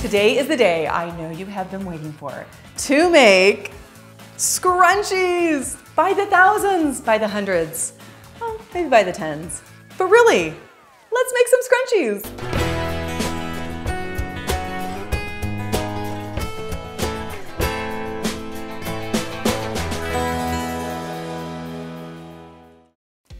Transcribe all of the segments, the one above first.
Today is the day I know you have been waiting for to make scrunchies by the thousands, by the hundreds, well, maybe by the tens. But really, let's make some scrunchies.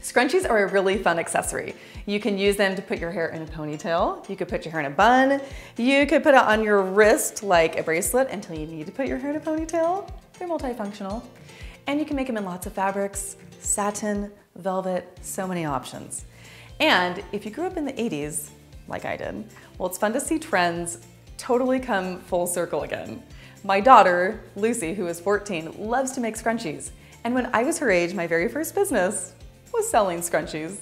Scrunchies are a really fun accessory. You can use them to put your hair in a ponytail. You could put your hair in a bun. You could put it on your wrist like a bracelet until you need to put your hair in a ponytail. They're multifunctional. And you can make them in lots of fabrics, satin, velvet, so many options. And if you grew up in the 80s, like I did, well, it's fun to see trends totally come full circle again. My daughter, Lucy, who is 14, loves to make scrunchies. And when I was her age, my very first business was selling scrunchies.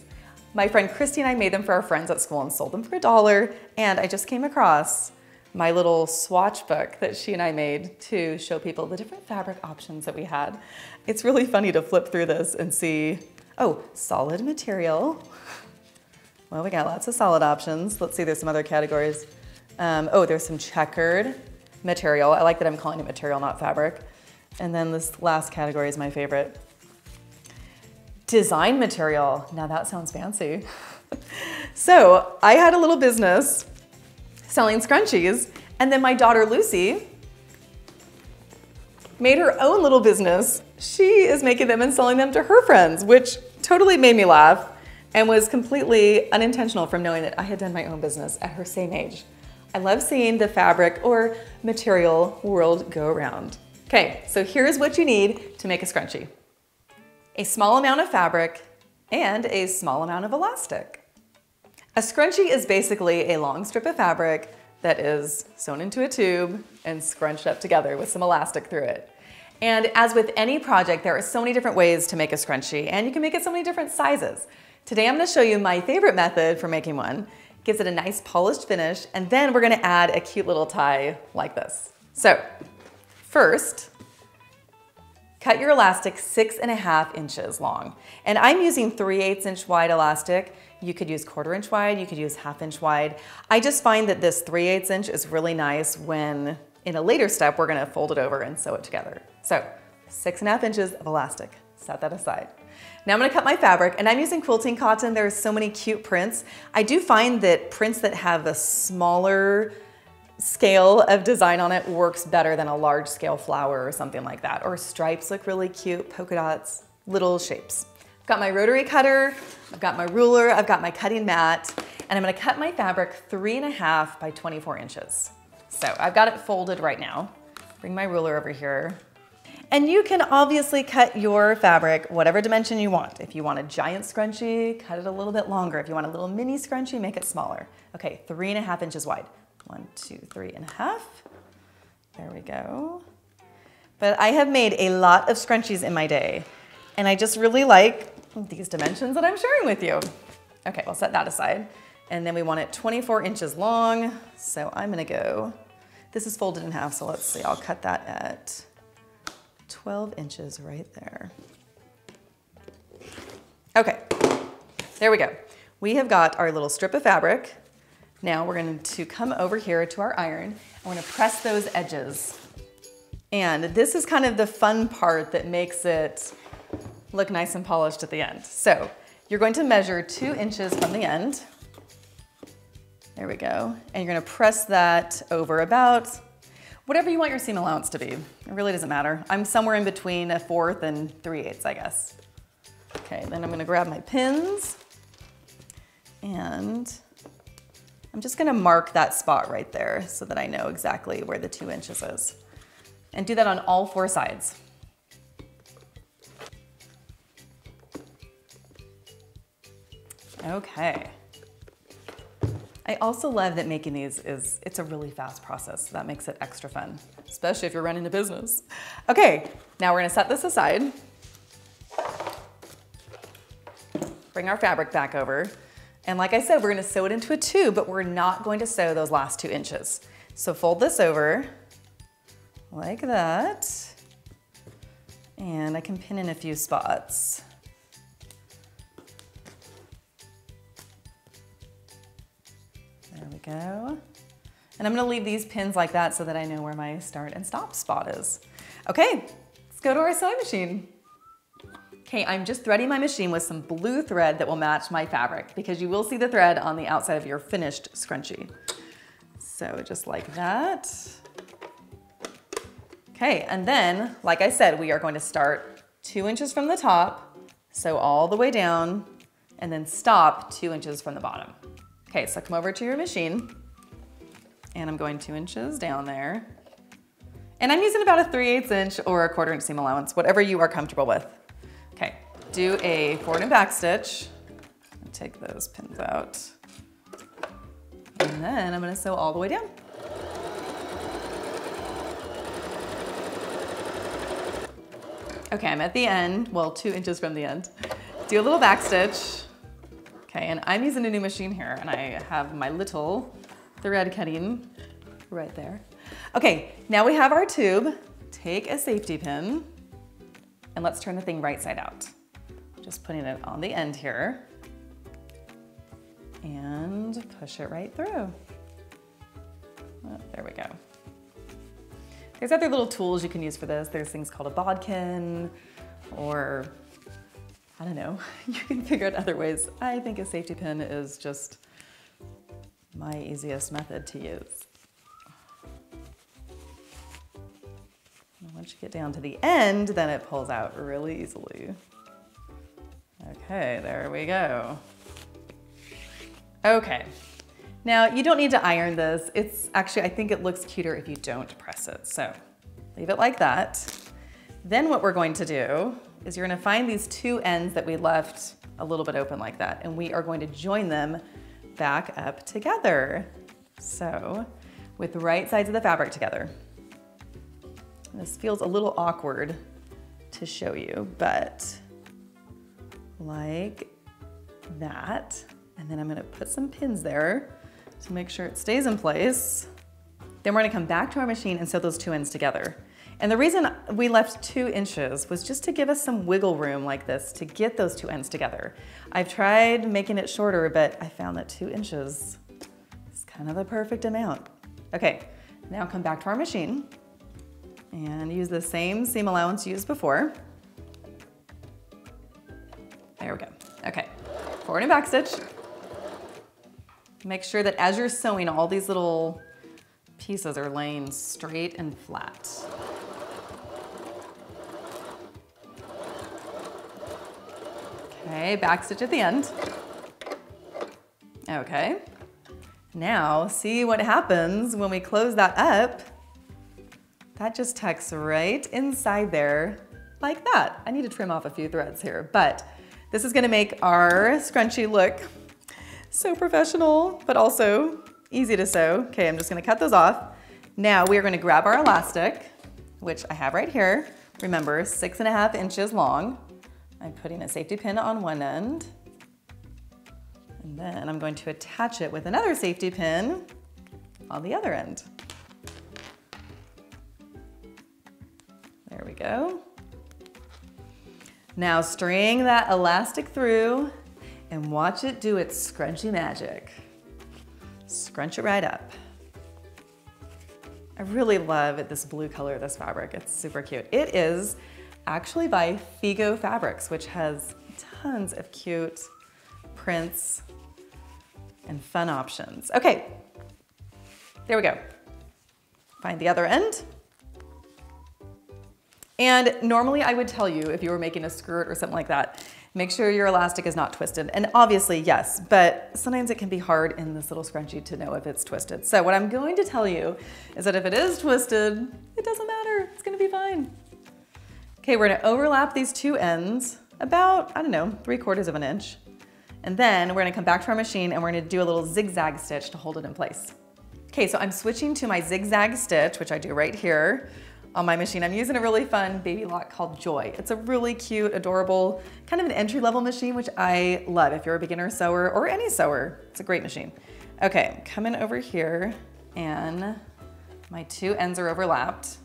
My friend Christy and I made them for our friends at school and sold them for $1. And I just came across my little swatch book that she and I made to show people the different fabric options that we had. It's really funny to flip through this and see, oh, solid material. Well, we got lots of solid options. Let's see, there's some other categories. Oh, there's some checkered material. I like that I'm calling it material, not fabric. And then this last category is my favorite. Design material. Now that sounds fancy. So I had a little business selling scrunchies, and then my daughter Lucy made her own little business. She is making them and selling them to her friends, which totally made me laugh and was completely unintentional from knowing that I had done my own business at her same age. I love seeing the fabric or material world go around. Okay, so here's what you need to make a scrunchie. A small amount of fabric and a small amount of elastic. A scrunchie is basically a long strip of fabric that is sewn into a tube and scrunched up together with some elastic through it. And as with any project, there are so many different ways to make a scrunchie, and you can make it so many different sizes. Today I'm going to show you my favorite method for making one. It gives it a nice polished finish, and then we're going to add a cute little tie like this. So first, cut your elastic 6.5 inches long. And I'm using 3/8 inch wide elastic. You could use 1/4 inch wide, you could use 1/2 inch wide. I just find that this 3/8 inch is really nice when in a later step, we're gonna fold it over and sew it together. So 6.5 inches of elastic, set that aside. Now I'm gonna cut my fabric, and I'm using quilting cotton. There's so many cute prints. I do find that prints that have a smaller scale of design on it works better than a large scale flower or something like that. Or stripes look really cute, polka dots, little shapes. I've got my rotary cutter, I've got my ruler, I've got my cutting mat, and I'm gonna cut my fabric 3.5 by 24 inches. So I've got it folded right now. Bring my ruler over here. And you can obviously cut your fabric whatever dimension you want. If you want a giant scrunchie, cut it a little bit longer. If you want a little mini scrunchie, make it smaller. Okay, 3.5 inches wide. 1, 2, 3.5. There we go. But I have made a lot of scrunchies in my day, and I just really like these dimensions that I'm sharing with you. Okay, we'll set that aside. And then we want it 24 inches long. So I'm gonna go, this is folded in half, so let's see, I'll cut that at 12 inches right there. Okay, there we go. We have got our little strip of fabric. Now we're going to come over here to our iron, and we're going to press those edges. And this is kind of the fun part that makes it look nice and polished at the end. So you're going to measure 2 inches from the end. There we go. And you're going to press that over about whatever you want your seam allowance to be. It really doesn't matter. I'm somewhere in between 1/4 and 3/8, I guess. Okay, then I'm going to grab my pins, and I'm just gonna mark that spot right there so that I know exactly where the 2 inches is. And do that on all 4 sides. Okay. I also love that making these it's a really fast process. So that makes it extra fun, especially if you're running a business. Okay, now we're gonna set this aside. Bring our fabric back over. And like I said, we're gonna sew it into a tube, but we're not going to sew those last 2 inches. So fold this over like that. And I can pin in a few spots. There we go. And I'm gonna leave these pins like that so that I know where my start and stop spot is. Okay, let's go to our sewing machine. Okay, I'm just threading my machine with some blue thread that will match my fabric because you will see the thread on the outside of your finished scrunchie. So just like that. Okay, and then, like I said, we are going to start 2 inches from the top, sew all the way down, and then stop 2 inches from the bottom. Okay, so come over to your machine, and I'm going 2 inches down there. And I'm using about a 3/8 inch or a 1/4 inch seam allowance, whatever you are comfortable with. Okay, do a forward and back stitch. Take those pins out. And then I'm gonna sew all the way down. Okay, I'm at the end, well, 2 inches from the end. Do a little back stitch. Okay, and I'm using a new machine here, and I have my little thread cutting right there. Okay, now we have our tube. Take a safety pin, and let's turn the thing right side out. Just putting it on the end here, and push it right through. Oh, there we go. There's other little tools you can use for this. There's things called a bodkin, or I don't know, you can figure out other ways. I think a safety pin is just my easiest method to use. And once you get down to the end, then it pulls out really easily. Okay, there we go. Okay. Now, you don't need to iron this. It's actually, I think it looks cuter if you don't press it. So leave it like that. Then what we're going to do is you're gonna find these 2 ends that we left a little bit open like that, and we are going to join them back up together. So with the right sides of the fabric together. This feels a little awkward to show you, but like that. And then I'm gonna put some pins there to make sure it stays in place. Then we're gonna come back to our machine and sew those 2 ends together. And the reason we left 2 inches was just to give us some wiggle room like this to get those 2 ends together. I've tried making it shorter, but I found that 2 inches is kind of the perfect amount. Okay, now come back to our machine and use the same seam allowance used before. There we go. Okay, forward and back stitch. Make sure that as you're sewing, all these little pieces are laying straight and flat. Okay, back stitch at the end. Okay, now see what happens when we close that up. That just tucks right inside there like that. I need to trim off a few threads here, but this is gonna make our scrunchie look so professional, but also easy to sew. Okay, I'm just gonna cut those off. Now we are gonna grab our elastic, which I have right here. Remember, 6.5 inches long. I'm putting a safety pin on one end, and then I'm going to attach it with another safety pin on the other end. There we go. Now string that elastic through and watch it do its scrunchie magic. Scrunch it right up. I really love this blue color of this fabric. It's super cute. It is actually by FIGO Fabrics, which has tons of cute prints and fun options. Okay, there we go. Find the other end. And normally I would tell you if you were making a skirt or something like that, make sure your elastic is not twisted. And obviously, yes, but sometimes it can be hard in this little scrunchie to know if it's twisted. So what I'm going to tell you is that if it is twisted, it doesn't matter, it's gonna be fine. Okay, we're gonna overlap these 2 ends about, I don't know, 3/4 inch. And then we're gonna come back to our machine and we're gonna do a little zigzag stitch to hold it in place. Okay, so I'm switching to my zigzag stitch, which I do right here on my machine. I'm using a really fun baby lock called Joy. It's a really cute, adorable, kind of an entry-level machine, which I love if you're a beginner sewer or any sewer. It's a great machine. Okay, coming over here and my 2 ends are overlapped.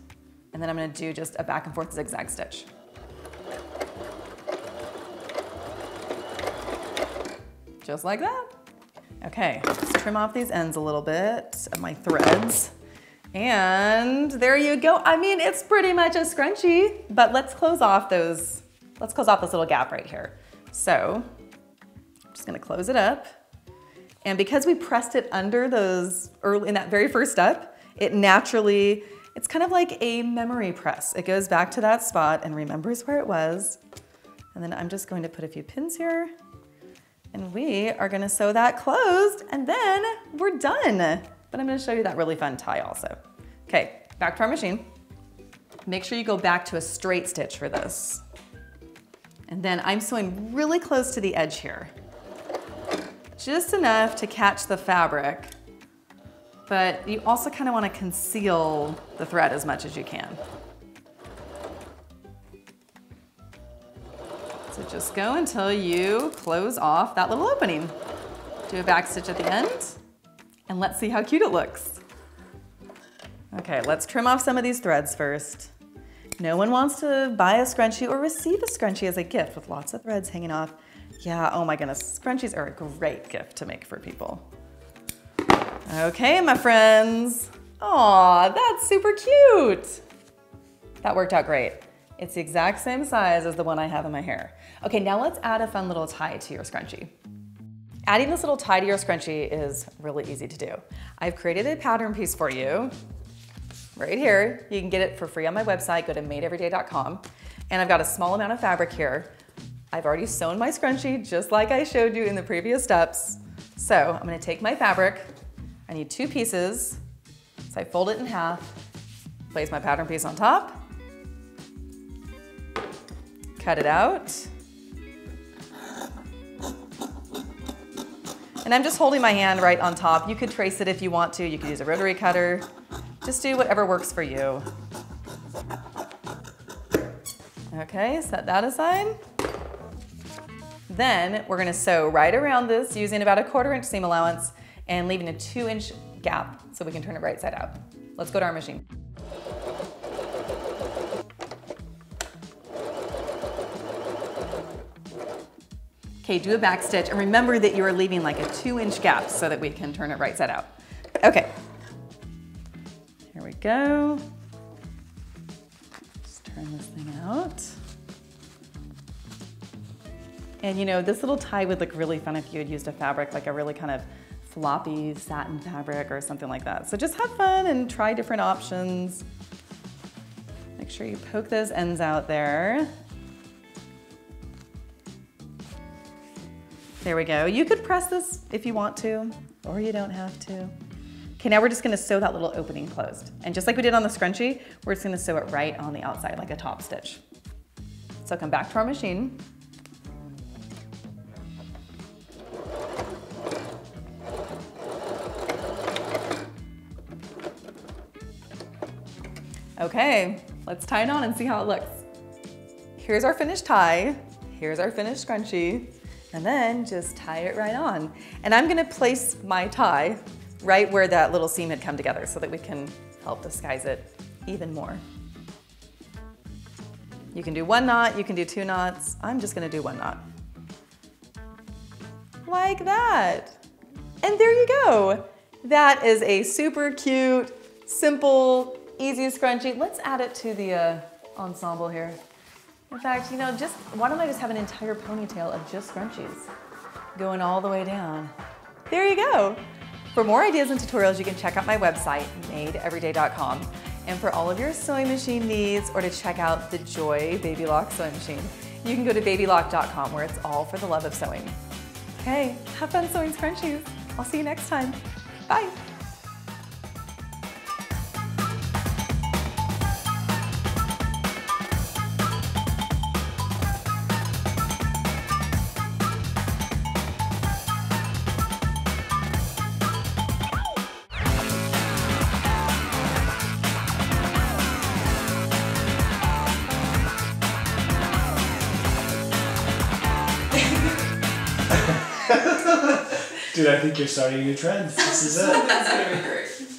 And then I'm gonna do just a back and forth zigzag stitch. Just like that. Okay, let's trim off these ends a little bit of my threads. And there you go. I mean, it's pretty much a scrunchie, but let's close off this little gap right here. So I'm just gonna close it up. And because we pressed it under those in that very first step, it's kind of like a memory press. It goes back to that spot and remembers where it was. And then I'm just going to put a few pins here. And we are gonna sew that closed and then we're done. But I'm gonna show you that really fun tie also. Okay, back to our machine. Make sure you go back to a straight stitch for this. And then I'm sewing really close to the edge here. Just enough to catch the fabric, but you also kind of want to conceal the thread as much as you can. So just go until you close off that little opening. Do a back stitch at the end, and let's see how cute it looks. Okay, let's trim off some of these threads first. No one wants to buy a scrunchie or receive a scrunchie as a gift with lots of threads hanging off. Yeah, oh my goodness, scrunchies are a great gift to make for people. Okay, my friends. Aw, that's super cute. That worked out great. It's the exact same size as the one I have in my hair. Okay, now let's add a fun little tie to your scrunchie. Adding this little tie to your scrunchie is really easy to do. I've created a pattern piece for you right here. You can get it for free on my website. Go to madeeveryday.com. And I've got a small amount of fabric here. I've already sewn my scrunchie just like I showed you in the previous steps. So I'm gonna take my fabric. I need 2 pieces. So I fold it in half, place my pattern piece on top, cut it out. And I'm just holding my hand right on top. You could trace it if you want to. You could use a rotary cutter. Just do whatever works for you. Okay, set that aside. Then we're gonna sew right around this using about a 1/4 inch seam allowance and leaving a 2-inch gap so we can turn it right side out. Let's go to our machine. Okay, do a back stitch and remember that you are leaving like a 2-inch gap so that we can turn it right side out. Okay, here we go. Just turn this thing out. And you know, this little tie would look really fun if you had used a fabric, like a really kind of floppy satin fabric or something like that. So just have fun and try different options. Make sure you poke those ends out there. There we go. You could press this if you want to, or you don't have to. Okay, now we're just gonna sew that little opening closed. And just like we did on the scrunchie, we're just gonna sew it right on the outside like a top stitch. So come back to our machine. Okay, let's tie it on and see how it looks. Here's our finished tie. Here's our finished scrunchie. And then just tie it right on. And I'm gonna place my tie right where that little seam had come together so that we can help disguise it even more. You can do 1 knot, you can do 2 knots. I'm just gonna do 1 knot. Like that. And there you go. That is a super cute, simple, easy scrunchie. Let's add it to the ensemble here. In fact, you know, why don't I just have an entire ponytail of just scrunchies going all the way down. There you go. For more ideas and tutorials, you can check out my website, madeeveryday.com. And for all of your sewing machine needs or to check out the Joy Baby Lock sewing machine, you can go to babylock.com where it's all for the love of sewing. Okay, have fun sewing scrunchies. I'll see you next time. Bye. Dude, I think you're starting a new trend. This is it. That's gonna be great.